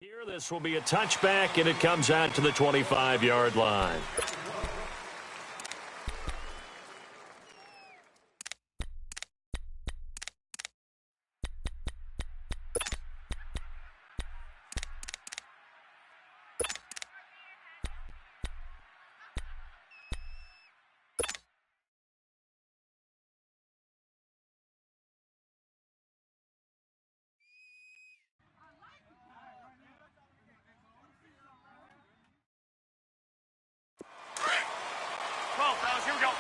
Here, this will be a touchback, and it comes out to the 25-yard line. Here we go.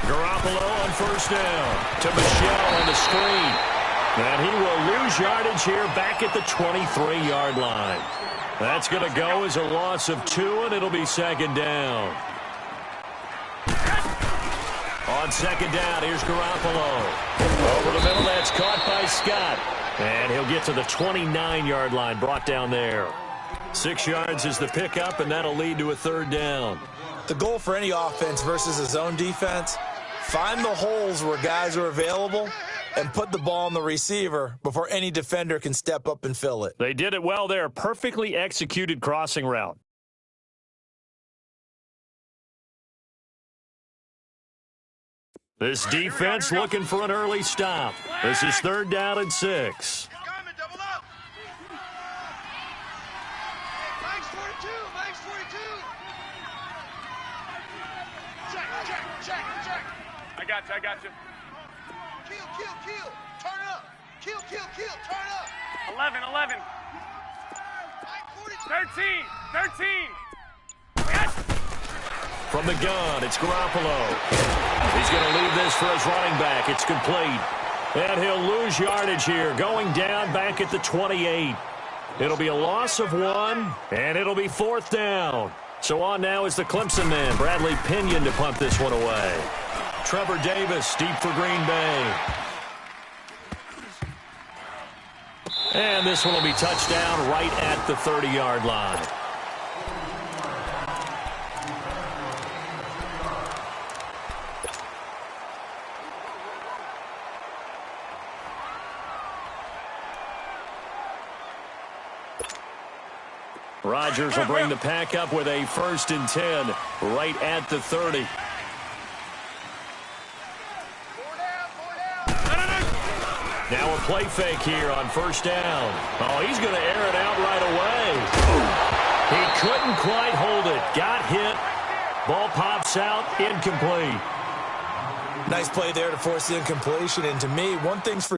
Garoppolo on first down to Michelle on the screen. And he will lose yardage here back at the 23-yard line. That's going to go as a loss of 2, and it'll be second down. On second down, here's Garoppolo. Over the middle, that's caught by Scott. And he'll get to the 29-yard line, brought down there. 6 yards is the pickup, and that'll lead to a third down. The goal for any offense versus a zone defense, find the holes where guys are available and put the ball on the receiver before any defender can step up and fill it. They did it well there. Perfectly executed crossing route. This defense looking for an early stop. This is third down and 6. I got you. Kill. Turn up. Kill. Turn up. 11. 13. Yes! From the gun, it's Garoppolo. He's going to leave this for his running back. It's complete. And he'll lose yardage here, going down back at the 28. It'll be a loss of 1, and it'll be fourth down. So on now is the Clemson man, Bradley Pinion, to punt this one away. Trevor Davis, deep for Green Bay. And this one will be touchdown right at the 30-yard line. Rodgers will bring the pack up with a 1st and 10 right at the 30. Now a play fake here on first down. Oh, he's going to air it out right away. He couldn't quite hold it. Got hit. Ball pops out. Incomplete. Nice play there to force the incompletion. And to me, one thing's for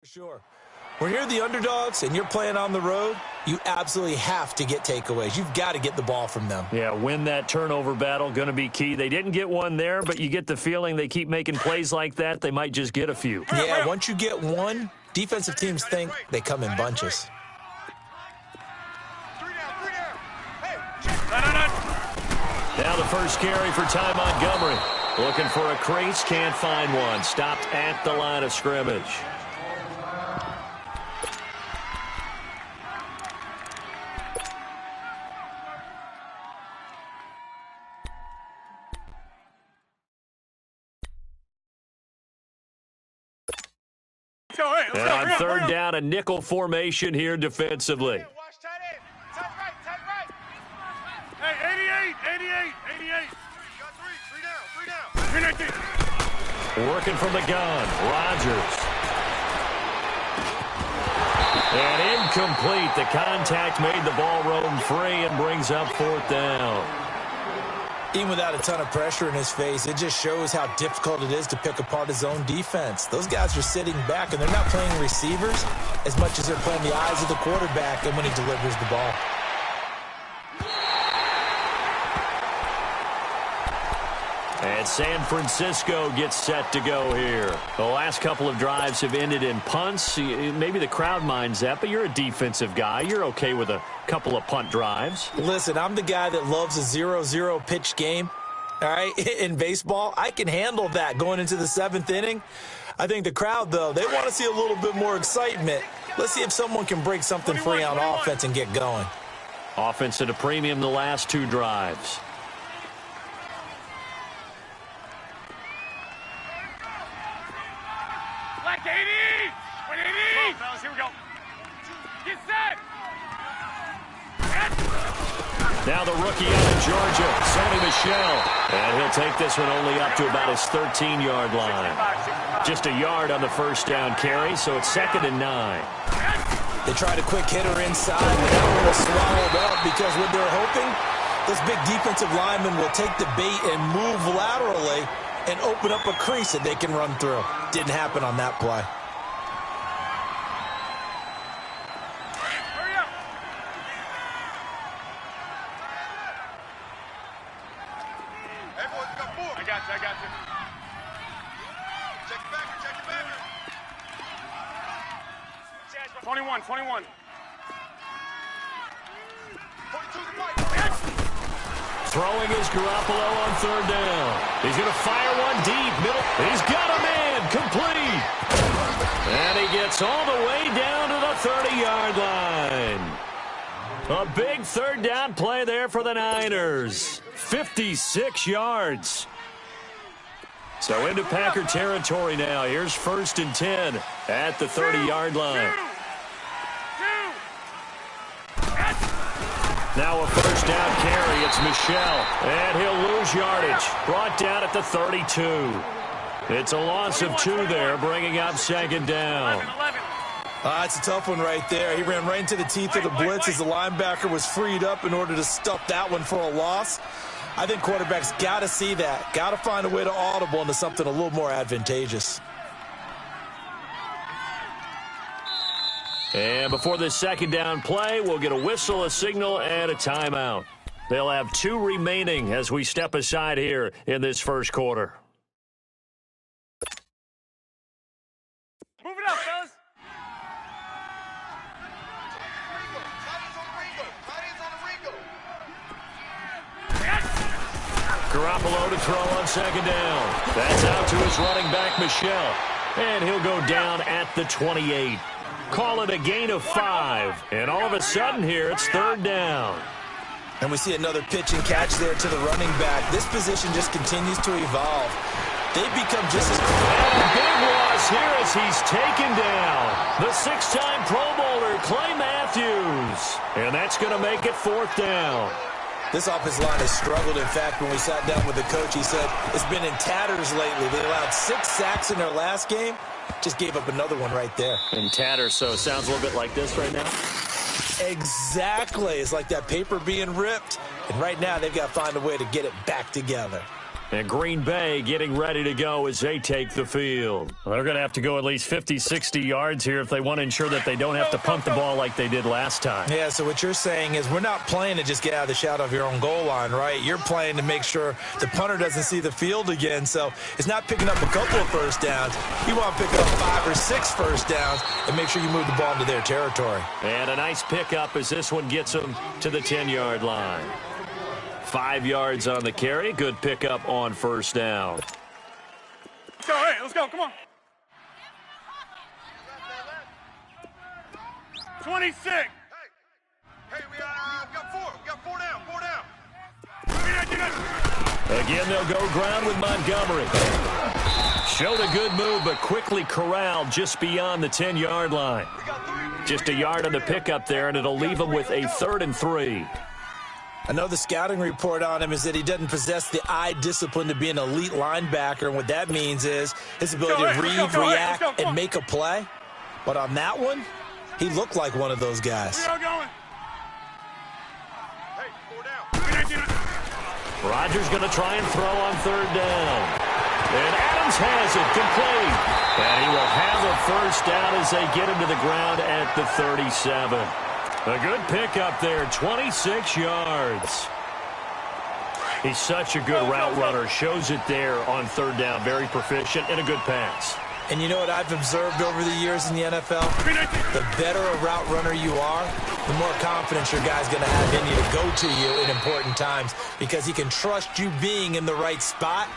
sure. When you're the underdogs and you're playing on the road, you absolutely have to get takeaways. You've got to get the ball from them. Yeah, win that turnover battle, going to be key. They didn't get one there, but you get the feeling they keep making plays like that, they might just get a few. Yeah, once you get one, defensive teams think they come in bunches. Now the first carry for Ty Montgomery. Looking for a crease, can't find one. Stopped at the line of scrimmage. And on third down, a nickel formation here defensively. Tight right. Hey, 88. Three down. Working from the gun, Rodgers. And Incomplete. The contact made the ball roam free and brings up fourth down. Even without a ton of pressure in his face, it just shows how difficult it is to pick apart his own defense. Those guys are sitting back, and they're not playing receivers as much as they're playing the eyes of the quarterback and when he delivers the ball. And San Francisco gets set to go here. The last couple of drives have ended in punts. Maybe the crowd minds that, but you're a defensive guy. You're okay with a couple of punt drives. Listen, I'm the guy that loves a 0-0 pitch game. All right, in baseball, I can handle that going into the 7th inning. I think the crowd, though, they want to see a little bit more excitement. Let's see if someone can break something free on offense and get going. Offense at a premium the last 2 drives. Here we go. Get set. Now the rookie out of Georgia, Sony Michel. And he'll take this one only up to about his 13-yard line. Just a yard on the first down carry, so it's 2nd and 9. They tried a quick hitter inside, but that one was swallowed up because what they're hoping, this big defensive lineman will take the bait and move laterally and open up a crease that they can run through. Didn't happen on that play. I got you. Check your backer, check your backer. 21. 22 to Mike. Throwing is Garoppolo on 3rd down. He's going to fire one deep. Middle. He's got a man. Complete. And he gets all the way down to the 30-yard line. A big 3rd down play there for the Niners. 56 yards. So into Packer territory now. Here's 1st and 10 at the 30-yard line. Now a 1st down carry. It's Michel. And he'll lose yardage. Brought down at the 32. It's a loss of 2 there, bringing up 2nd down. It's a tough one right there. He ran right into the teeth of the blitz as the linebacker was freed up in order to stuff that one for a loss. I think quarterbacks got to see that. Got to find a way to audible into something a little more advantageous. And before this 2nd down play, we'll get a whistle, a signal, and a timeout. They'll have 2 remaining as we step aside here in this 1st quarter. Move it up, fellas. Garoppolo to throw on 2nd down. That's out to his running back, Michel. And he'll go down at the 28. Call it a gain of 5. And all of a sudden here, it's 3rd down. And we see another pitch and catch there to the running back. This position just continues to evolve. They've become just as... And a big loss here as he's taken down. The 6-time Pro Bowler, Clay Matthews. And that's going to make it 4th down. This offensive line has struggled. In fact, when we sat down with the coach, he said it's been in tatters lately. They allowed 6 sacks in their last game. Just gave up another one right there. In tatters, so it sounds a little bit like this right now. Exactly. It's like that paper being ripped. And right now, they've got to find a way to get it back together. And Green Bay getting ready to go as they take the field. Well, they're going to have to go at least 50, 60 yards here if they want to ensure that they don't have to punt the ball like they did last time. Yeah, so what you're saying is we're not playing to just get out of the shadow of your own goal line, right? You're playing to make sure the punter doesn't see the field again. So it's not picking up a couple of 1st downs. You want to pick up 5 or 6 1st downs and make sure you move the ball into their territory. And a nice pickup as this one gets them to the 10-yard line. 5 yards on the carry. Good pickup on 1st down. Let's go, hey, let's go, come on. 26. Hey, we got 4. We got 4 down, 4 down. Again, they'll go ground with Montgomery. Showed a good move, but quickly corralled just beyond the 10-yard line. Just a yard on the pickup there, and it'll leave them with a 3rd and 3. I know the scouting report on him is that he doesn't possess the eye discipline to be an elite linebacker, and what that means is his ability to read, react, and make a play. But on that one, he looked like one of those guys. We are going. Hey, 4 down. Rodgers going to try and throw on third down. And Adams has it, complete. And he will have a first down as they get him to the ground at the 37. A good pickup there, 26 yards. He's such a good route runner. Shows it there on third down. Very proficient and a good pass. And you know what I've observed over the years in the NFL? The better a route runner you are, the more confidence your guy's going to have in you to go to you in important times because he can trust you being in the right spot,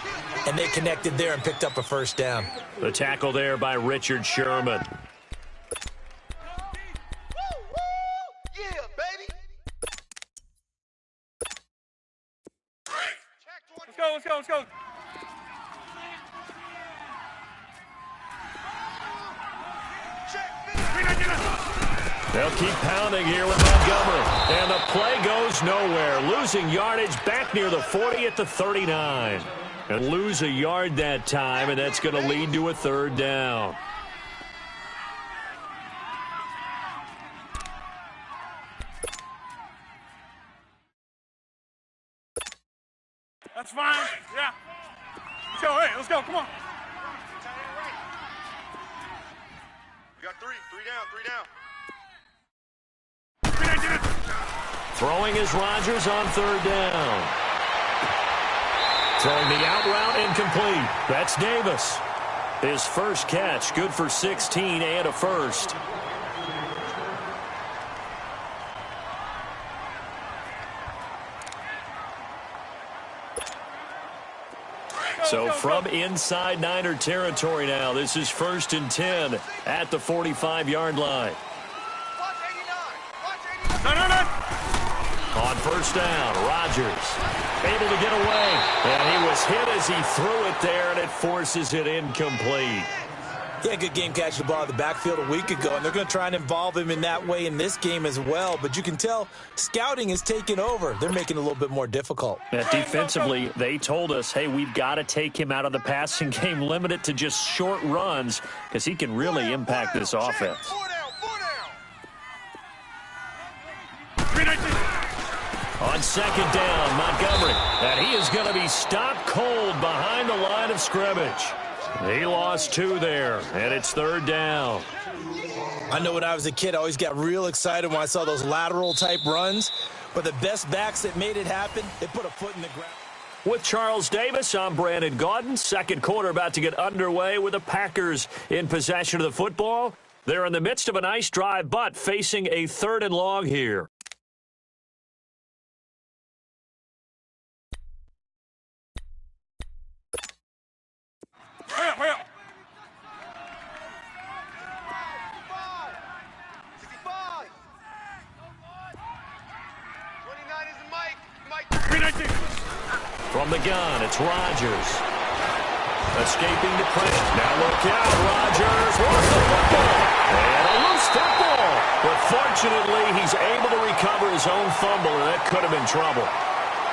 and they connected there and picked up a first down. The tackle there by Richard Sherman. Let's go. They'll keep pounding here with Montgomery. And the play goes nowhere. Losing yardage back near the 40 at the 39. And lose a yard that time, and that's going to lead to a third down. That's fine. Yeah. Let's go. Hey, let's go. Come on. We got three. Three down. Throwing is Rodgers on third down. Throwing the out route incomplete. That's Davis. His first catch, good for 16 and a first. So from inside Niner territory now, this is 1st and 10 at the 45-yard line. No. On first down, Rodgers able to get away. And he was hit as he threw it there, and it forces it incomplete. He had a good game catching the ball in the backfield a week ago, and they're going to try and involve him in that way in this game as well. But you can tell scouting is taking over. They're making it a little bit more difficult. Defensively, they told us, hey, we've got to take him out of the passing game, limit it to just short runs, because he can really impact this offense. 4 down. On second down, Montgomery. And he is going to be stopped cold behind the line of scrimmage. He lost 2 there, and it's third down. I know when I was a kid, I always got real excited when I saw those lateral-type runs. But the best backs that made it happen, they put a foot in the ground. With Charles Davis, I'm Brandon Gaudin. Second quarter about to get underway with the Packers in possession of the football. They're in the midst of a nice drive, but facing a 3rd and long here. Hurry up. 65. 29 is Mike. 319. From the gun, it's Rodgers. Escaping the pressure. Now look out, Rodgers wants the football. And a loose football. But fortunately, he's able to recover his own fumble, and that could have been trouble.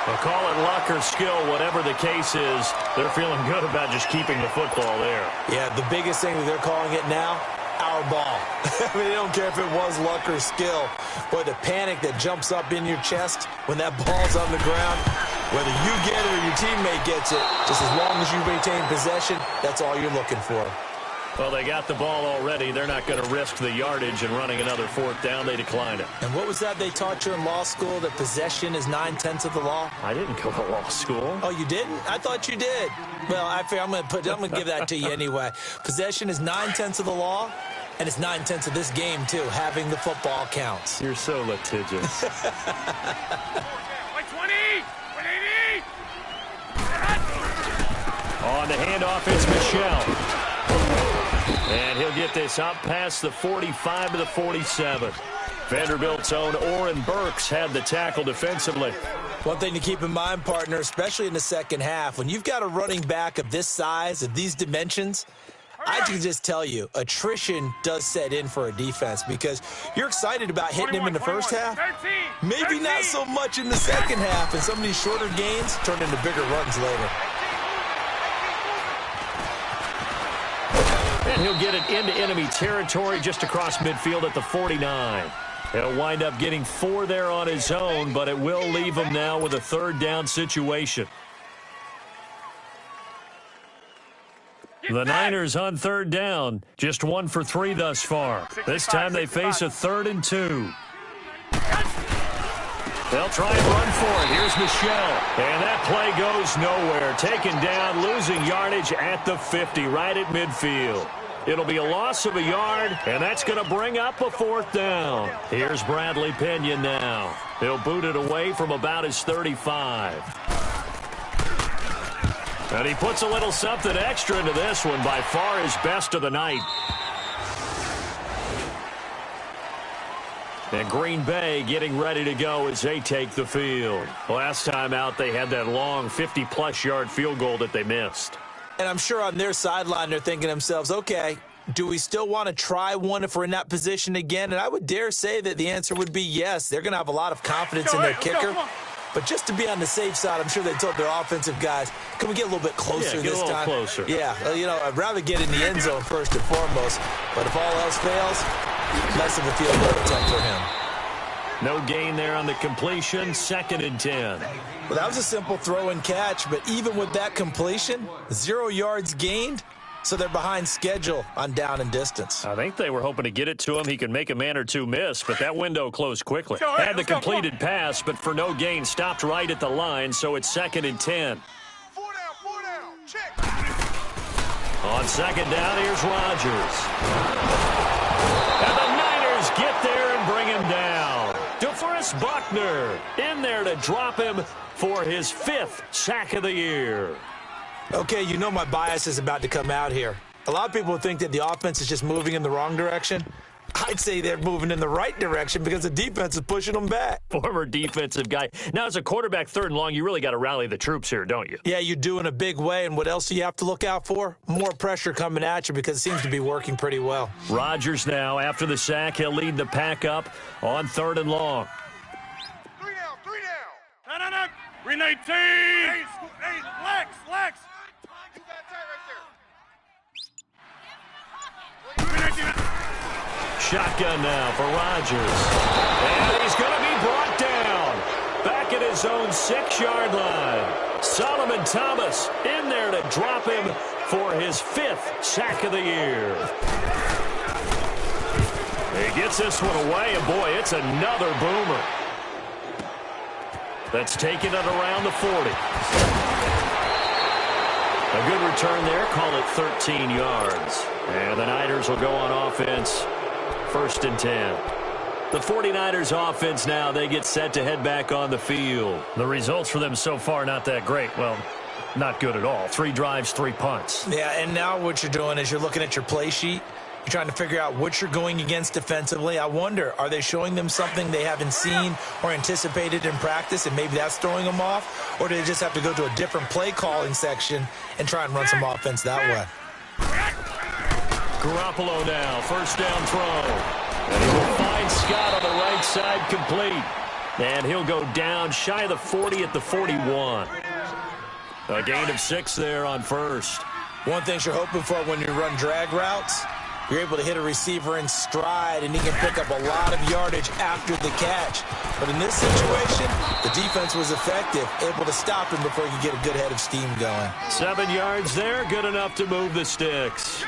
They'll call it luck or skill, whatever the case is. They're feeling good about just keeping the football there. Yeah, the biggest thing that they're calling it now, our ball. I mean, they don't care if it was luck or skill. Boy, the panic that jumps up in your chest when that ball's on the ground, whether you get it or your teammate gets it, just as long as you maintain possession, that's all you're looking for. Well, they got the ball already. They're not going to risk the yardage and running another 4th down. They declined it. And what was that they taught you in law school, that possession is 9/10 of the law? I didn't go to law school. Oh, you didn't? I thought you did. Well, I'm going to give that to you anyway. Possession is 9/10 of the law, and it's 9/10 of this game, too. Having the football counts. You're so litigious. Like 20. 180. On the handoff, it's Michelle. And he'll get this up past the 45 to the 47. Vanderbilt's own Oren Burks had the tackle defensively. One thing to keep in mind, partner, especially in the second half, when you've got a running back of this size, of these dimensions, I can just tell you, attrition does set in for a defense because you're excited about hitting him in the first half. 13, Maybe not so much in the second half, and some of these shorter gains turn into bigger runs later. And he'll get it into enemy territory just across midfield at the 49. He'll wind up getting 4 there on his own, but it will leave him now with a third down situation. The Niners on third down, just 1 for 3 thus far. This time they face a 3rd and 2. They'll try and run for it. Here's Michelle. And that play goes nowhere. Taken down, losing yardage at the 50, right at midfield. It'll be a loss of a yard, and that's going to bring up a 4th down. Here's Bradley Pinion now. He'll boot it away from about his 35. And he puts a little something extra into this one, by far his best of the night. And Green Bay getting ready to go as they take the field. Last time out, they had that long 50-plus yard field goal that they missed. And I'm sure on their sideline, they're thinking to themselves, okay, do we still want to try one if we're in that position again? And I would dare say that the answer would be yes. They're going to have a lot of confidence in their kicker. But just to be on the safe side, I'm sure they told their offensive guys, can we get a little bit closer this time? Closer. Yeah, I'd rather get in the end zone first and foremost. But if all else fails, less of a field goal attempt for him. No gain there on the completion, 2nd and 10. Well, that was a simple throw and catch, but even with that completion, 0 yards gained, so they're behind schedule on down and distance. I think they were hoping to get it to him. He could make a man or two miss, but that window closed quickly. Had the completed pass, but for no gain, stopped right at the line, so it's 2nd and 10. 4 down, check. On 2nd down, here's Rodgers. And the Niners get there and bring him down. DeForest Buckner in there to drop him for his 5th sack of the year. Okay, my bias is about to come out here. A lot of people think that the offense is just moving in the wrong direction. I'd say they're moving in the right direction because the defense is pushing them back. Former defensive guy. Now, as a quarterback 3rd and long, you really got to rally the troops here, don't you? Yeah, you do in a big way. And what else do you have to look out for? More pressure coming at you because it seems to be working pretty well. Rodgers now, after the sack, he'll lead the pack up on 3rd and long. 3 down. No. 319. Hey, Lex. You got tight right there. Shotgun now for Rodgers. And he's going to be brought down. Back at his own 6-yard line. Solomon Thomas in there to drop him for his 5th sack of the year. He gets this one away, and boy, it's another boomer. That's taking it around the 40. A good return there, call it 13 yards. And the Niners will go on offense, 1st and 10. The 49ers offense now, they get set to head back on the field. The results for them so far, not that great. Well, not good at all. 3 drives, 3 punts. Yeah, and now what you're doing is you're looking at your play sheet. You're trying to figure out what you're going against defensively. I wonder, are they showing them something they haven't seen or anticipated in practice, and maybe that's throwing them off? Or do they just have to go to a different play calling section and try and run some offense that way? Garoppolo now, 1st down throw. And he will find Scott on the right side, complete. And he'll go down shy of the 40 at the 41. A gain of 6 there on 1st. One thing you're hoping for when you run drag routes, you're able to hit a receiver in stride, and he can pick up a lot of yardage after the catch. But in this situation, the defense was effective, able to stop him before he could get a good head of steam going. 7 yards there, good enough to move the sticks.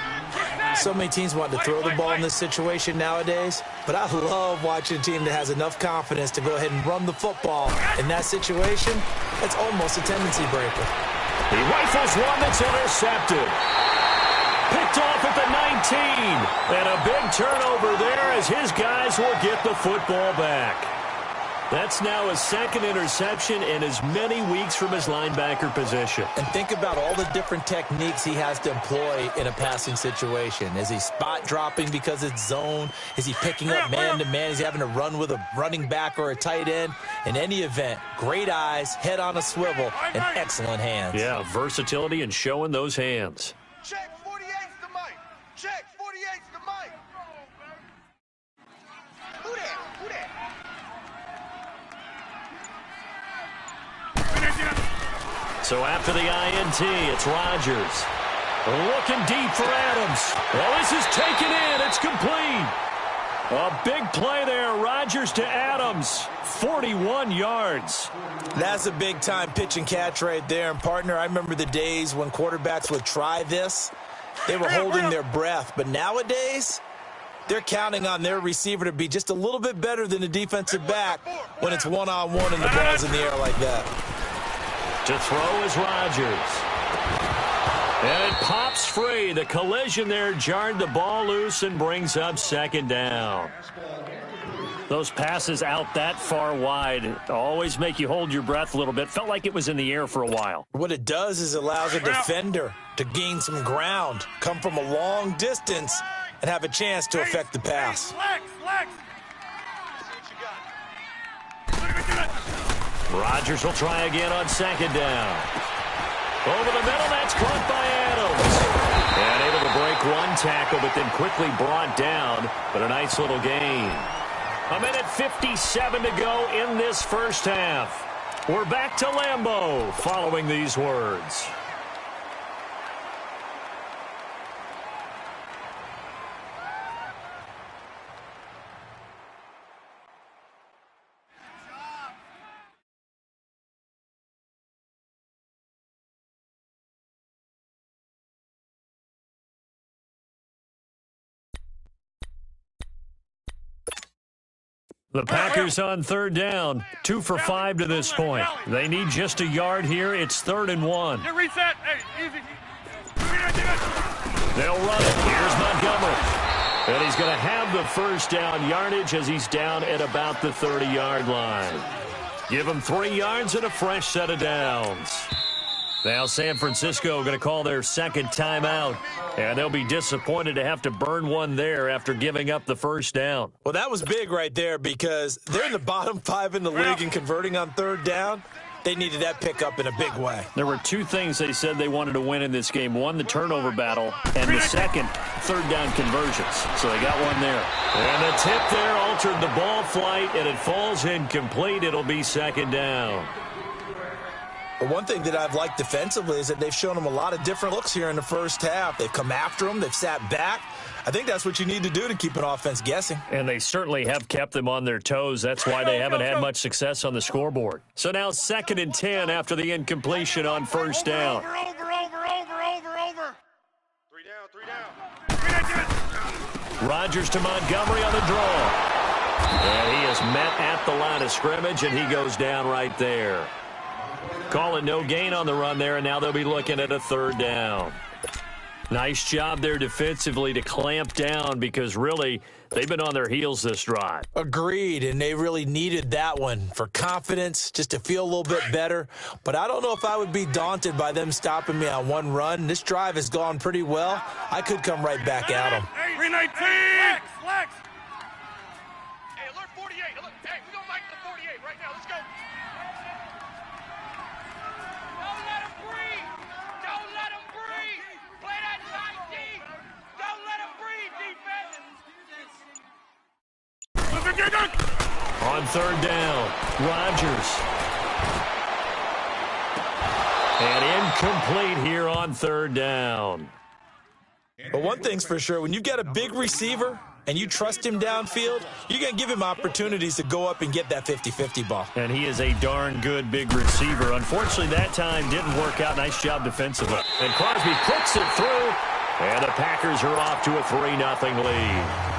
So many teams want to throw the ball in this situation nowadays, but I love watching a team that has enough confidence to go ahead and run the football. In that situation, that's almost a tendency breaker. He rifles one that's intercepted. Picked off at the 19. And a big turnover there as his guys will get the football back. That's now his 2nd interception in as many weeks from his linebacker position. And think about all the different techniques he has to employ in a passing situation. Is he spot dropping because it's zone? Is he picking up man-to-man? Is he having to run with a running back or a tight end? In any event, great eyes, head on a swivel, and excellent hands. Yeah, versatility and showing those hands. Check 48's the mic. Check 48's the mic. Who that? So after the INT, it's Rodgers. Looking deep for Adams. Well, this is taken in. It's complete. A big play there. Rodgers to Adams. 41 yards. That's a big-time pitch and catch right there. And, partner, I remember the days when quarterbacks would try this. They were holding their breath. But nowadays, they're counting on their receiver to be just a little bit better than the defensive back when it's one-on-one and the ball's in the air like that. To throw is Rodgers. And it pops free. The collision there jarred the ball loose and brings up second down. Those passes out that far wide always make you hold your breath a little bit. Felt like it was in the air for a while. What it does is it allows a defender to gain some ground, come from a long distance, and have a chance to affect the pass. Rodgers will try again on second down. Over the middle, that's caught by Adams. And able to break one tackle, but then quickly brought down. But a nice little gain. A minute 57 to go in this first half. We're back to Lambeau following these words. The Packers on third down, 2 for 5 to this point. They need just a yard here. It's 3rd and 1. Reset. Hey, easy. They'll run it. Here's Montgomery. And he's going to have the first down yardage as he's down at about the 30-yard line. Give him 3 yards and a fresh set of downs. Now San Francisco going to call their second timeout, and they'll be disappointed to have to burn one there after giving up the first down. Well, that was big right there because they're in the bottom 5 in the league and converting on third down. They needed that pickup in a big way. There were 2 things they said they wanted to win in this game. One, the turnover battle, and the second, third down conversions. So they got one there. And the tip there altered the ball flight, and it falls incomplete. It'll be second down. But one thing that I've liked defensively is that they've shown them a lot of different looks here in the first half. They've come after them. They've sat back. I think that's what you need to do to keep an offense guessing. And they certainly have kept them on their toes. That's why they haven't had much success on the scoreboard. So now 2nd and 10 after the incompletion on first down. Over. 3 down. Rodgers to Montgomery on the draw. And he is met at the line of scrimmage, and he goes down right there. Call it no gain on the run there, and now they'll be looking at a 3rd down. Nice job there defensively to clamp down because really they've been on their heels this drive. Agreed, and they really needed that one for confidence, just to feel a little bit better. But I don't know if I would be daunted by them stopping me on one run. This drive has gone pretty well. I could come right back at them. 319. Flex. Hey, alert 48. Look, hey, we don't like the 48 right now. Let's go. Don't let him breathe. Don't let him breathe. Play that tight deep. Don't let him breathe, defense. On 3rd down, Rodgers. And incomplete here on 3rd down. But one thing's for sure, when you've got a big receiver and you trust him downfield, you're going to give him opportunities to go up and get that 50-50 ball. And he is a darn good big receiver. Unfortunately, that time didn't work out. Nice job defensively. And Crosby puts it through, and the Packers are off to a 3-0 lead.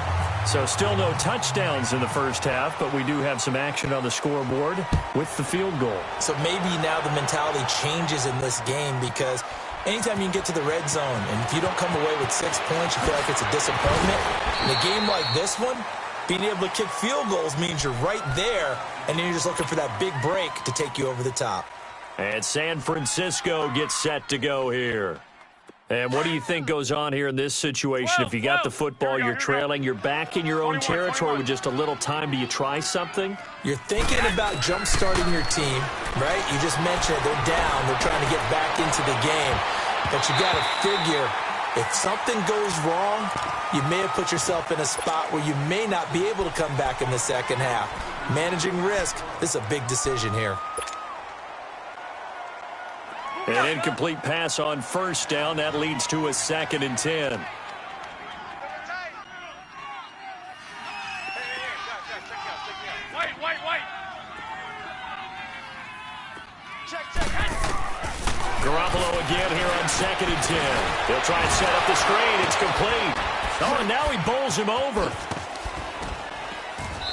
So still no touchdowns in the first half, but we do have some action on the scoreboard with the field goal. So maybe now the mentality changes in this game because anytime you can get to the red zone, and if you don't come away with 6 points, you feel like it's a disappointment. In a game like this one, being able to kick field goals means you're right there, and then you're just looking for that big break to take you over the top. And San Francisco gets set to go here. And what do you think goes on here in this situation? If you got the football, you're trailing, you're back in your own territory with just a little time. Do you try something? You're thinking about jump-starting your team, right? You just mentioned it. They're down. They're trying to get back into the game. But you got to figure, if something goes wrong, you may have put yourself in a spot where you may not be able to come back in the second half. Managing risk, this is a big decision here. An incomplete pass on first down. That leads to a 2nd and 10. Garoppolo again here on 2nd and 10. He'll try and set up the screen. It's complete. Oh, and now he bowls him over.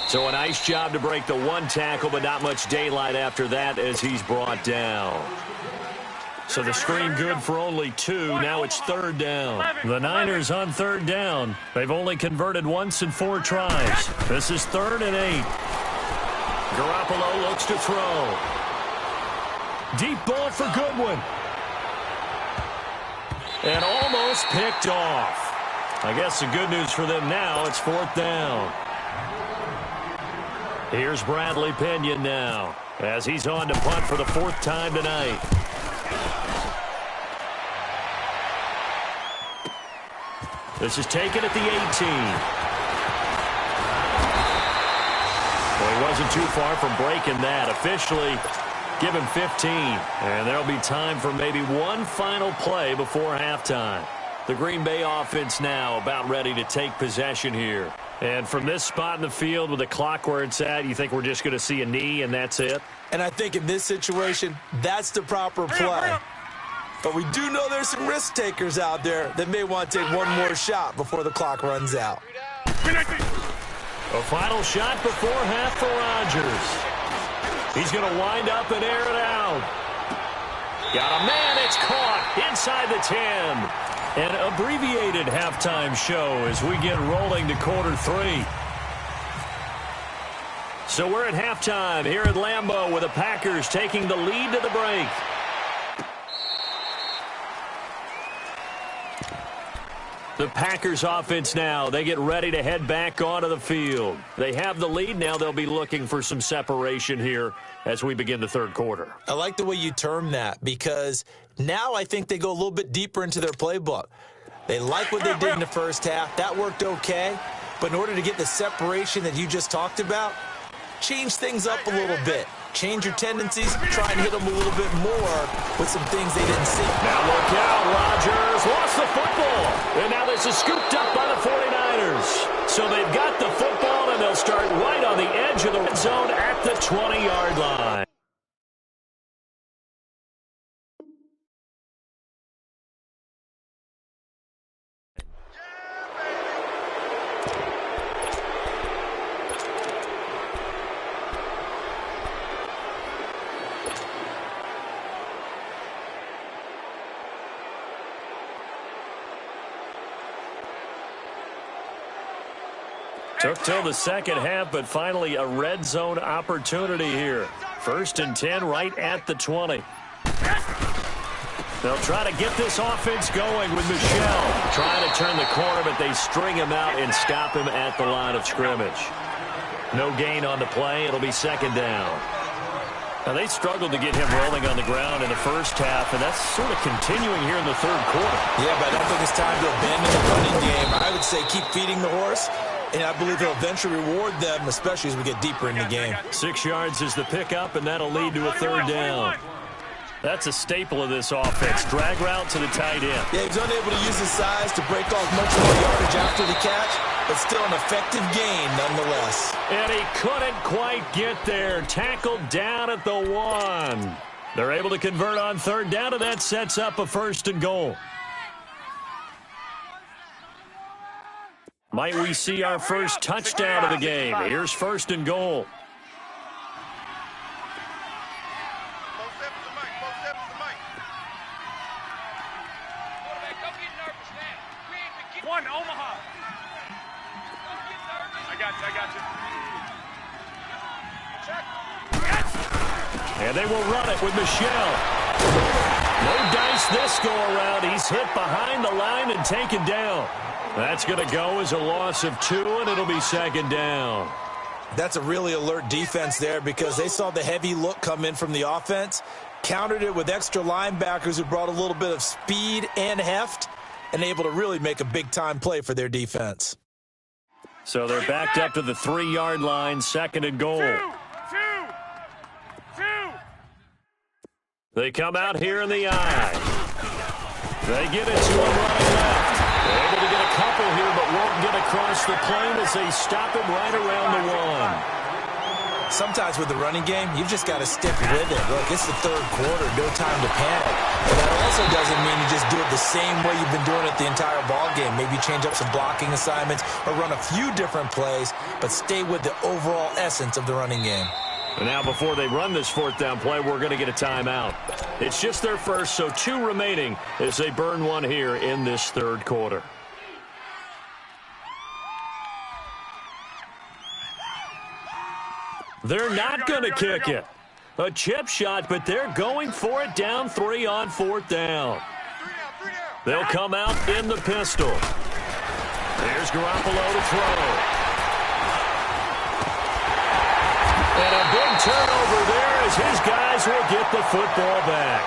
So a nice job to break the one tackle, but not much daylight after that as he's brought down. So the screen good for only 2. Now it's 3rd down. The Niners on 3rd down. They've only converted once in 4 tries. This is 3rd and 8. Garoppolo looks to throw. Deep ball for Goodwin. And almost picked off. I guess the good news for them now, it's 4th down. Here's Bradley Pinion now as he's on to punt for the 4th time tonight. This is taken at the 18. Well, he wasn't too far from breaking that. Officially, give him 15. And there'll be time for maybe one final play before halftime. The Green Bay offense now about ready to take possession here. And from this spot in the field with the clock where it's at, you think we're just going to see a knee and that's it? And I think in this situation, that's the proper play. But we do know there's some risk takers out there that may want to take one more shot before the clock runs out. A final shot before half for Rodgers. He's going to wind up and air it out. Got a man, it's caught inside the 10. An abbreviated halftime show as we get rolling to quarter 3. So we're at halftime here at Lambeau with the Packers taking the lead to the break. The Packers offense now, they get ready to head back onto the field. They have the lead. Now they'll be looking for some separation here as we begin the 3rd quarter. I like the way you term that because now I think they go a little bit deeper into their playbook. They like what they did in the first half. That worked okay. But in order to get the separation that you just talked about, change things up a little bit. Change your tendencies, try and hit them a little bit more with some things they didn't see. Now look out, Rodgers lost the football. And now this is scooped up by the 49ers. So they've got the football, and they'll start right on the edge of the red zone at the 20-yard line. Took till the second half, but finally a red zone opportunity here. 1st and 10 right at the 20. They'll try to get this offense going with Michel. Trying to turn the corner, but they string him out and stop him at the line of scrimmage. No gain on the play. It'll be 2nd down. Now, they struggled to get him rolling on the ground in the first half, and that's sort of continuing here in the 3rd quarter. Yeah, but I don't think it's time to abandon the running game. I would say keep feeding the horse. And I believe he'll eventually reward them, especially as we get deeper in the game. 6 yards is the pickup, and that'll lead to a 3rd down. That's a staple of this offense. Drag route to the tight end. Yeah, he's unable to use his size to break off much more yardage after the catch, but still an effective gain nonetheless. And he couldn't quite get there. Tackled down at the 1. They're able to convert on 3rd down, and that sets up a 1st and goal. Might we see our first touchdown of the game? Here's 1st and goal. One, Omaha. I got you. And they will run it with Michel. No dice this go around. He's hit behind the line and taken down. That's going to go as a loss of 2, and it'll be 2nd down. That's a really alert defense there because they saw the heavy look come in from the offense, countered it with extra linebackers who brought a little bit of speed and heft, and able to really make a big-time play for their defense. So they're backed up to the 3-yard line, 2nd and goal. Two. They come out here in the eye. They get it to him running left. They're able to get a couple here, but won't get across the plane as they stop him right around the one. Sometimes with the running game, you've just got to stick with it. Look, it's the third quarter, no time to panic. But that also doesn't mean you just do it the same way you've been doing it the entire ball game. Maybe change up some blocking assignments or run a few different plays, but stay with the overall essence of the running game. And now before they run this fourth down play, we're going to get a timeout. It's just their first, so 2 remaining as they burn one here in this third quarter. They're not going to kick it. A chip shot, but they're going for it down 3 on 4th down. They'll come out in the pistol. There's Garoppolo to throw. And a big turnover there as his guys will get the football back.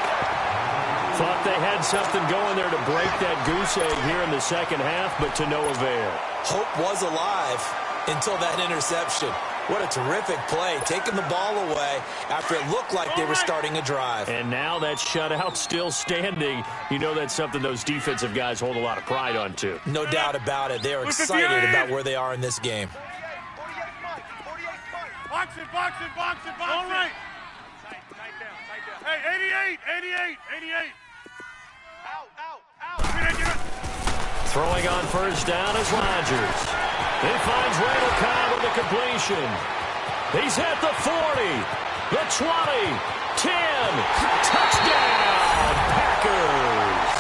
Thought they had something going there to break that goose egg here in the second half, but to no avail. Hope was alive until that interception. What a terrific play, taking the ball away after it looked like they were starting a drive. And now that shutout still standing. You know that's something those defensive guys hold a lot of pride on, too. No doubt about it. They're excited about where they are in this game. Box it. All right. Tight down. Hey, 88. Out. Throwing on first down is Rodgers. He finds Randall Cobb with the completion. He's at the 40, the 20, 10. Touchdown, Packers.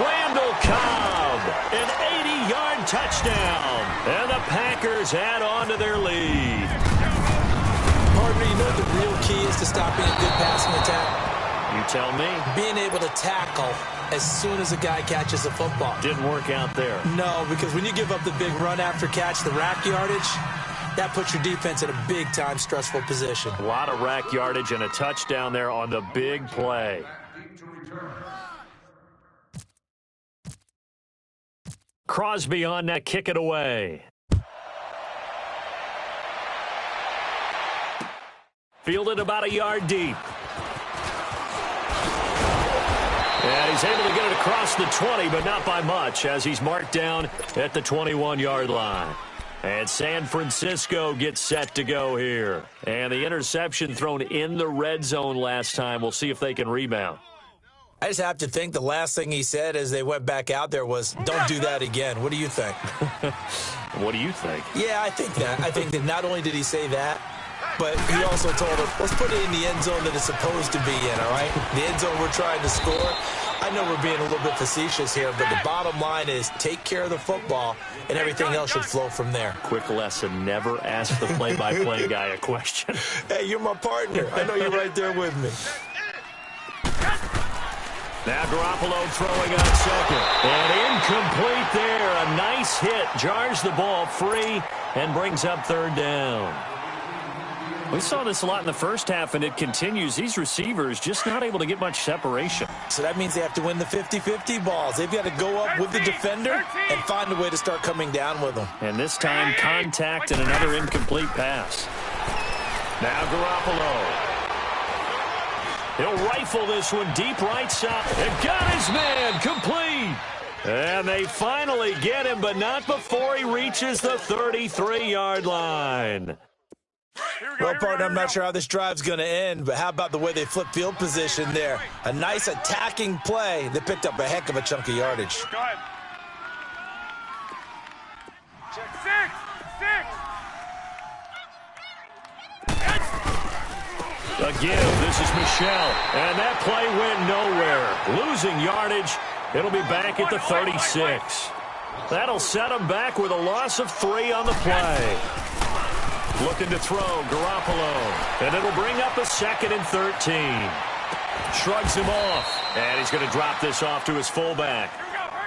Randall Cobb, an 80-yard touchdown. And the Packers add on to their lead. Partner, you know what the real key is to stopping a good passing attack? You tell me. Being able to tackle as soon as a guy catches the football. Didn't work out there. No, because when you give up the big run after catch, the rack yardage, that puts your defense in a big-time stressful position. A lot of rack yardage and a touchdown there on the big play. Crosby on that, kick it away. Fielded about a yard deep. And he's able to get it across the 20, but not by much, as he's marked down at the 21-yard line. And San Francisco gets set to go here. And the interception thrown in the red zone last time. We'll see if they can rebound. I just have to think the last thing he said as they went back out there was, don't do that again. What do you think? What do you think? Yeah, I think that. I think that not only did he say that, but he also told them, let's put it in the end zone that it's supposed to be in, all right? The end zone we're trying to score. I know we're being a little bit facetious here, but the bottom line is take care of the football, and everything else should flow from there. Quick lesson, never ask the play-by-play guy a question. Hey, you're my partner. I know you're right there with me. Now Garoppolo throwing on second. And incomplete there. A nice hit. Jars the ball free and brings up third down. We saw this a lot in the first half, and it continues. These receivers just not able to get much separation. So that means they have to win the 50-50 balls. They've got to go up with the defender and find a way to start coming down with them. And this time, contact and another incomplete pass. Now Garoppolo. He'll rifle this one deep right side. And got his man complete. And they finally get him, but not before he reaches the 33-yard line. Well, partner, I'm not sure how this drive's going to end, but how about the way they flip field position there? A nice attacking play that picked up a heck of a chunk of yardage. Go ahead. Six. A give. This is Michelle. And that play went nowhere. Losing yardage. It'll be back at the 36. That'll set him back with a loss of 3 on the play. Looking to throw, Garoppolo. And it'll bring up a 2nd and 13. Shrugs him off. And he's going to drop this off to his fullback.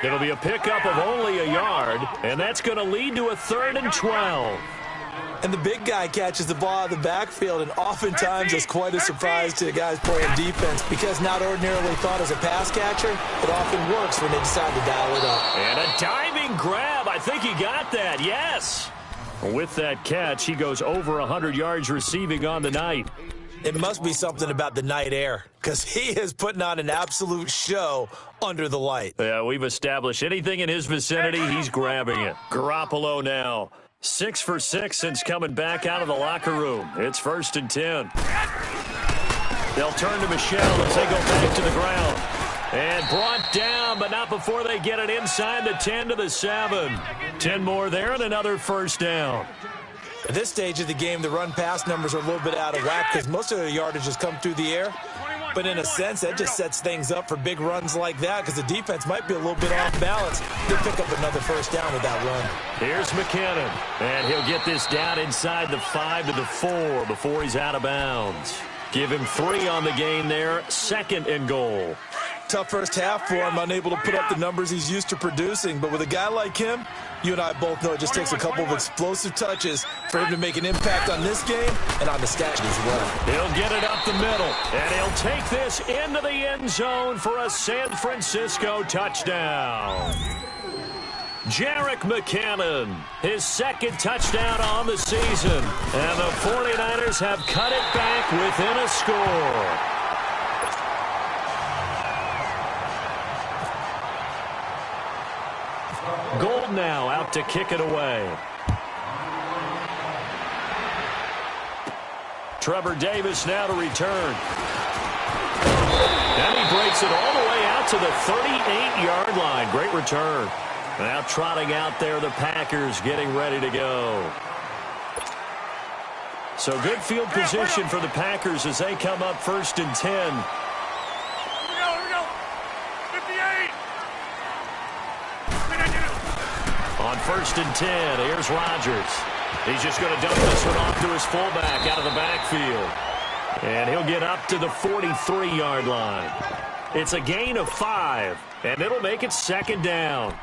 It'll be a pickup of only a yard. And that's going to lead to a 3rd and 12. And the big guy catches the ball out of the backfield, and oftentimes it's quite a surprise to the guys playing defense because not ordinarily thought as a pass catcher, it often works when they decide to dial it up. And a diving grab. I think he got that. Yes. With that catch, he goes over 100 yards receiving on the night. It must be something about the night air, because he is putting on an absolute show under the light. Yeah, we've established anything in his vicinity, he's grabbing it. Garoppolo now, 6 for 6 since coming back out of the locker room. It's 1st and 10. They'll turn to Michelle as they go back to the ground. And brought down, but not before they get it inside the 10 to the 7. 10 more there and another first down. At this stage of the game, the run-pass numbers are a little bit out of whack because most of the yardage has come through the air. But in a sense, that just sets things up for big runs like that because the defense might be a little bit off balance. They'll pick up another first down with that run. Here's McKinnon, and he'll get this down inside the 5 to the 4 before he's out of bounds. Give him 3 on the game there, 2nd and goal. Tough first half for him, unable to put up the numbers he's used to producing. But with a guy like him, you and I both know it just takes a couple of explosive touches for him to make an impact on this game and on the stat sheet as well. He'll get it up the middle, and he'll take this into the end zone for a San Francisco touchdown. Jarek McKinnon, his 2nd touchdown on the season. And the 49ers have cut it back within a score. Gold now out to kick it away. Trevor Davis now to return. And he breaks it all the way out to the 38-yard line. Great return. Now trotting out there, the Packers getting ready to go. So good field position for the Packers as they come up 1st and 10. Here we go. 58. On 1st and 10, here's Rodgers. He's just going to dump this one off to his fullback out of the backfield. And he'll get up to the 43-yard line. It's a gain of 5, and it'll make it 2nd down.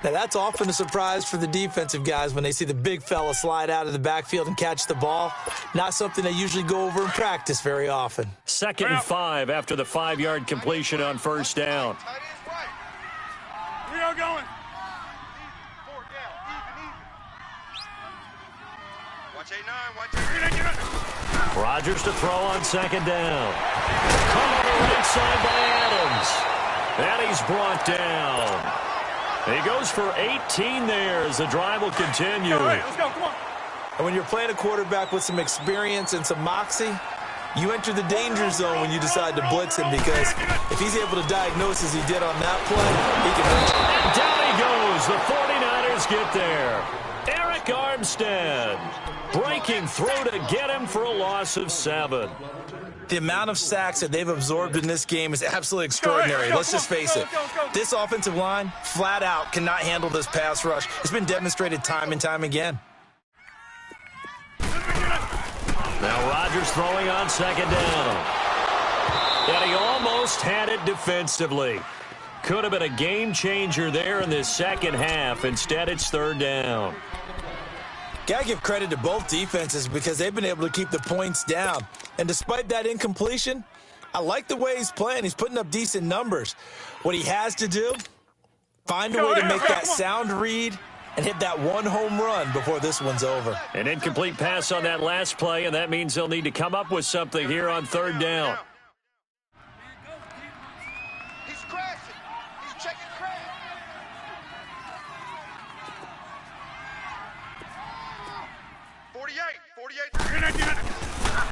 Now, that's often a surprise for the defensive guys when they see the big fella slide out of the backfield and catch the ball. Not something they usually go over in practice very often. 2nd and 5 after the 5-yard completion on 1st down. We are going. Watch 8-9. Watch 8-9. Rodgers to throw on 2nd down. Caught on the right side by Adams. And he's brought down. He goes for 18 there as the drive will continue. All right, let's go. Come on. And when you're playing a quarterback with some experience and some moxie, you enter the danger zone when you decide to blitz him because if he's able to diagnose as he did on that play, he can reach it. And down he goes. The 49ers get there. Eric Armstead breaking through to get him for a loss of 7. The amount of sacks that they've absorbed in this game is absolutely extraordinary. Let's just face it. This offensive line, flat out, cannot handle this pass rush. It's been demonstrated time and time again. Now Rodgers throwing on 2nd down. And he almost had it defensively. Could have been a game changer there in this 2nd half. Instead, it's 3rd down. Got to give credit to both defenses because they've been able to keep the points down. And despite that incompletion, I like the way he's playing. He's putting up decent numbers. What he has to do, find a way to make that sound read and hit that one home run before this one's over. An incomplete pass on that last play, and that means they'll need to come up with something here on 3rd down. He's crashing. He's checking crash.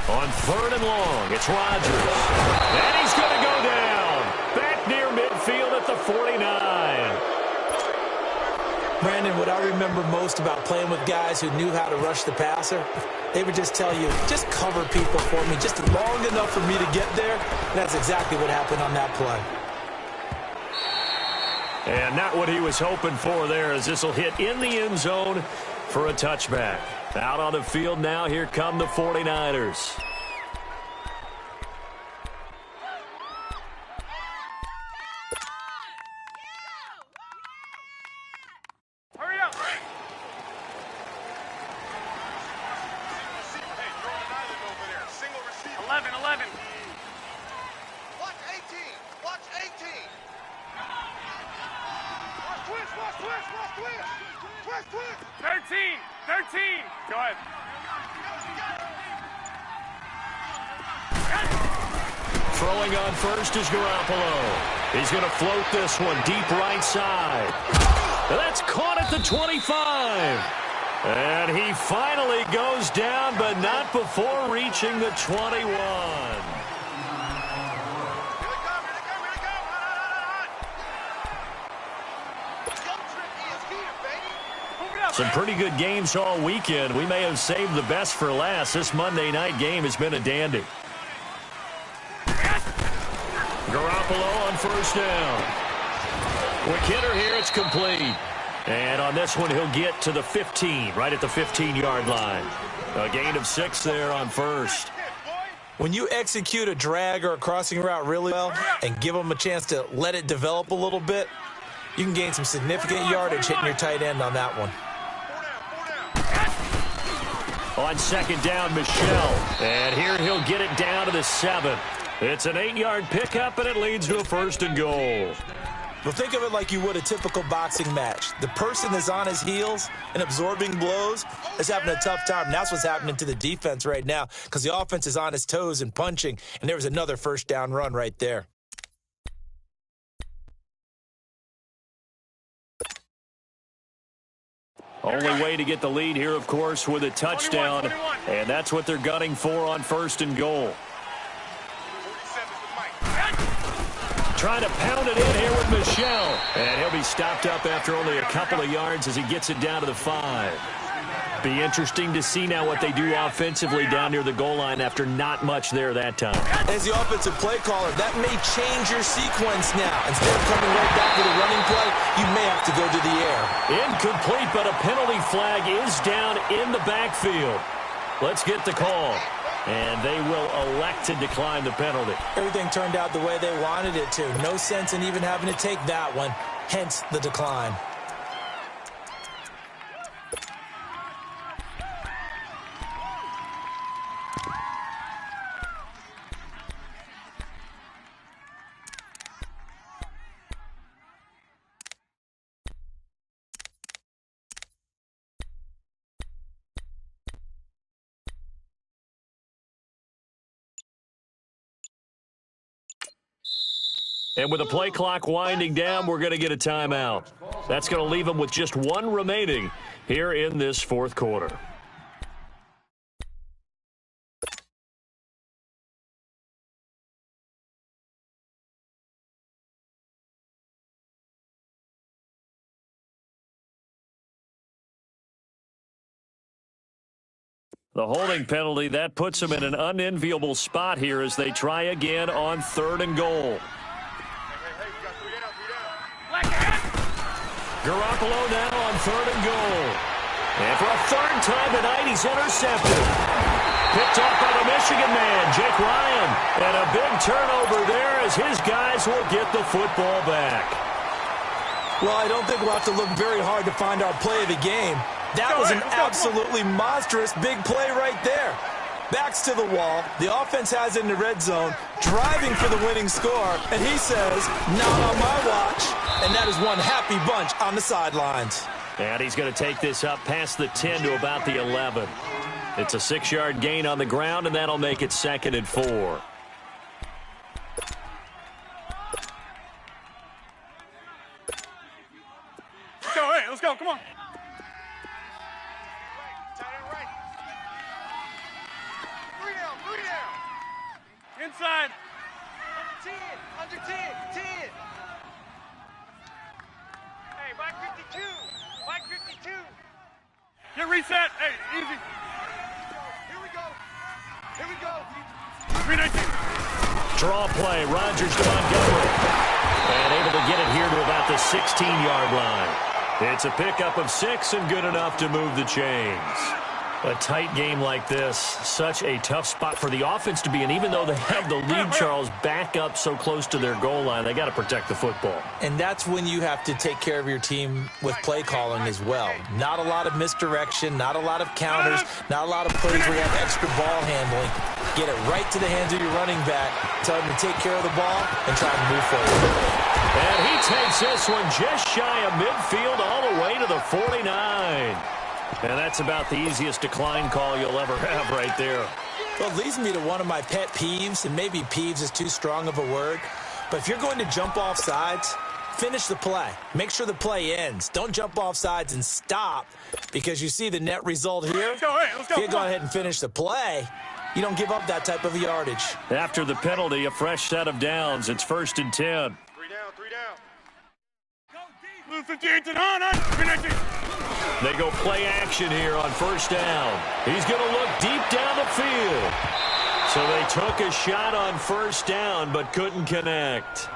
On 3rd and long, it's Rodgers. And he's going to go down. Back near midfield at the 49. Brandon, what I remember most about playing with guys who knew how to rush the passer, they would just tell you, just cover people for me, just long enough for me to get there. And that's exactly what happened on that play. And not what he was hoping for there as this will hit in the end zone for a touchback. Out on the field now, here come the 49ers. Hurry up. Hey, throw an island over there. Single receiver. 11. Watch 18. Watch 18. Watch twist. 13. Go ahead. throwing on first is Garoppolo. He's going to float this one deep right side. That's caught at the 25. And he finally goes down, but not before reaching the 21. Some pretty good games all weekend. We may have saved the best for last. This Monday night game has been a dandy. Garoppolo on first down. With Kidder here, it's complete. And on this one, he'll get to the 15, right at the 15-yard line. A gain of 6 there on first. When you execute a drag or a crossing route really well and give them a chance to let it develop a little bit, you can gain some significant yardage hitting your tight end on that one. On second down, Michelle. And here he'll get it down to the 7. It's an 8-yard pickup, and it leads to a 1st and goal. Well, think of it like you would a typical boxing match. The person that's on his heels and absorbing blows is having a tough time. And that's what's happening to the defense right now because the offense is on his toes and punching, and there was another first down run right there. Only way to get the lead here, of course, with a touchdown, and that's what they're gunning for on 1st and goal. Trying to pound it in here with Michelle, and he'll be stopped up after only a couple of yards as he gets it down to the 5. Be interesting to see now what they do offensively down near the goal line after not much there that time. As the offensive play caller, that may change your sequence now. Instead of coming right back with a running play, you may have to go to the air. Incomplete, but a penalty flag is down in the backfield. Let's get the call. And they will elect to decline the penalty. Everything turned out the way they wanted it to. No sense in even having to take that one, hence the decline. And with the play clock winding down, we're going to get a timeout. That's going to leave them with just 1 remaining here in this 4th quarter. The holding penalty, that puts them in an unenviable spot here as they try again on 3rd and goal. Garoppolo now on 3rd and goal. And for a 3rd time tonight, he's intercepted. Picked off by the Michigan man, Jake Ryan. And a big turnover there as his guys will get the football back. Well, I don't think we'll have to look very hard to find our play of the game. That was an absolutely monstrous big play right there. Backs to the wall. The offense has it in the red zone, driving for the winning score, and he says, not on my watch. And that is one happy bunch on the sidelines. And he's going to take this up past the 10 to about the 11. It's a 6-yard gain on the ground, and that'll make it 2nd and 4. Let's go, hey, let's go, come on. Inside. Under 10. Hey, Mike 52. Get reset. Hey, easy. Here we go. 319. Draw play, Rodgers to Montgomery. And able to get it here to about the 16-yard line. It's a pickup of 6 and good enough to move the chains. A tight game like this, such a tough spot for the offense to be in. Even though they have the lead, Charles, back up so close to their goal line, they got to protect the football. And that's when you have to take care of your team with play calling as well. Not a lot of misdirection, not a lot of counters, not a lot of plays where you have extra ball handling. Get it right to the hands of your running back, tell him to take care of the ball, and try to move forward. And he takes this one just shy of midfield all the way to the 49. And that's about the easiest decline call you'll ever have right there. Well, it leads me to one of my pet peeves, and maybe peeves is too strong of a word, but if you're going to jump off sides, finish the play. Make sure the play ends. Don't jump off sides and stop because you see the net result here. Let's go. If you go ahead and finish the play, you don't give up that type of yardage. After the penalty, a fresh set of downs. It's 1st and 10. 3 down. Move 58 to the on. They go play action here on 1st down. He's going to look deep down the field. So they took a shot on 1st down but couldn't connect.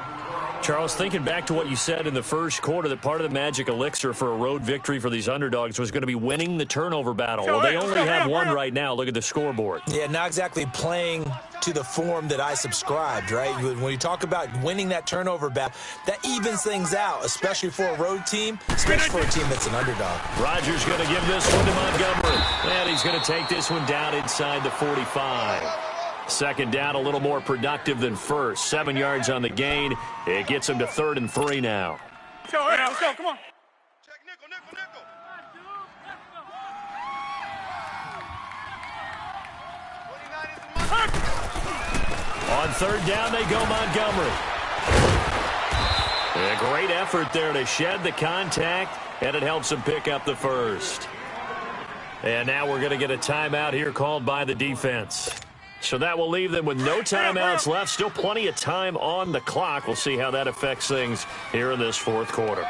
Charles, thinking back to what you said in the first quarter, that part of the magic elixir for a road victory for these underdogs was going to be winning the turnover battle. Well, they only have one right now. Look at the scoreboard. Yeah, not exactly playing to the form that I subscribed, right? When you talk about winning that turnover battle, that evens things out, especially for a road team, especially for a team that's an underdog. Rodgers going to give this one to Montgomery. And he's going to take this one down inside the 45. 2nd down, a little more productive than first. 7 yards on the gain. It gets him to 3rd and 3 now. Let's go. Come on. Check nickel. On 3rd down, they go Montgomery. A great effort there to shed the contact, and it helps him pick up the first. And now we're going to get a timeout here called by the defense. So that will leave them with no timeouts left. Still plenty of time on the clock. We'll see how that affects things here in this 4th quarter.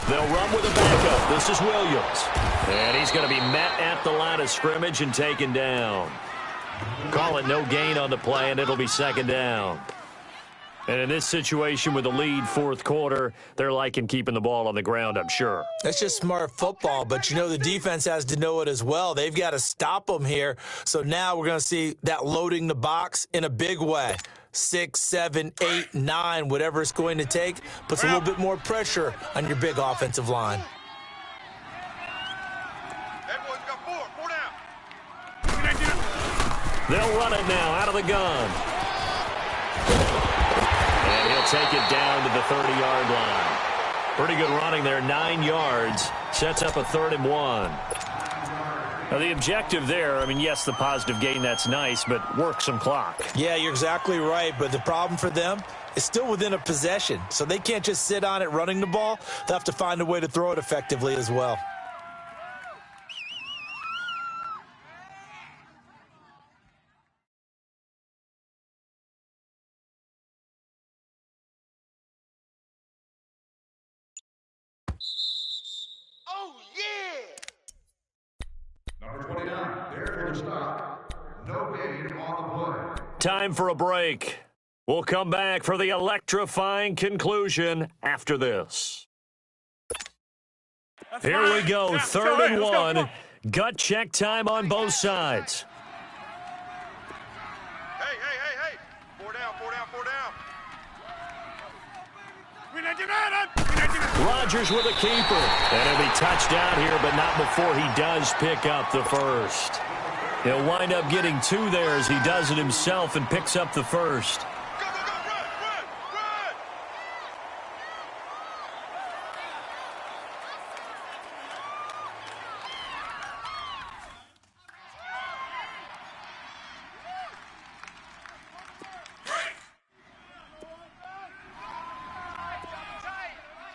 They'll run with a backup. This is Williams. And he's going to be met at the line of scrimmage and taken down. Call it no gain on the play, and it'll be 2nd down. And in this situation with the lead 4th quarter, they're liking keeping the ball on the ground, I'm sure. That's just smart football, but you know the defense has to know it as well. They've got to stop them here. So now we're going to see that loading the box in a big way. 6, 7, 8, 9, whatever it's going to take, puts a little bit more pressure on your big offensive line. That boy's got 4 down. They'll run it now out of the gun. And he'll take it down to the 30-yard line. Pretty good running there, 9 yards. Sets up a 3rd and 1. Now, the objective there, I mean, yes, the positive gain, that's nice, but work some clock. Yeah, you're exactly right, but the problem for them is still within a possession. So they can't just sit on it running the ball. They'll have to find a way to throw it effectively as well. Oh, yeah! Number 29, there for the stop. No gain on the play. Time for a break. We'll come back for the electrifying conclusion after this. Here we go, 3rd and 1. Gut check time on both sides. Hey. 4 down. Rodgers with a keeper. And he'll be touchdown here, but not before he does pick up the first. He'll wind up getting 2 there as he does it himself and picks up the first. Go, run!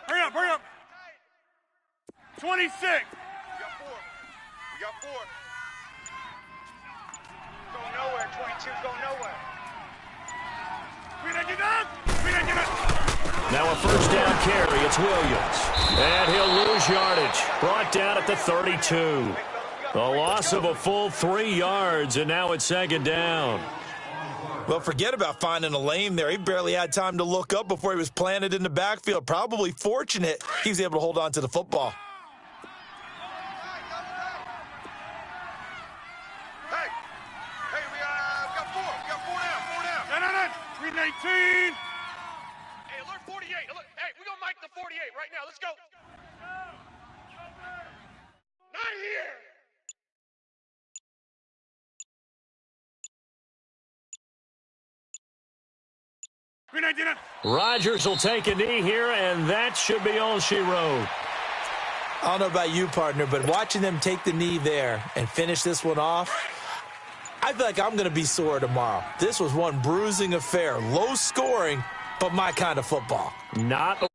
Hurry up! 26! We got 4. Go nowhere, 22, go nowhere. Now a 1st down carry. It's Williams. And he'll lose yardage. Brought down at the 32. A loss of a full 3 yards, and now it's 2nd down. Well, forget about finding a lane there. He barely had time to look up before he was planted in the backfield. Probably fortunate he was able to hold on to the football. Hey, we got 4. We got 4 down. No. 319. Hey, alert 48. Hey, we're going to mic the 48 right now. Let's go. Not here. Rodgers will take a knee here, and that should be all she wrote. I don't know about you, partner, but watching them take the knee there and finish this one off, I feel like I'm going to be sore tomorrow. This was one bruising affair. Low scoring, but my kind of football. Not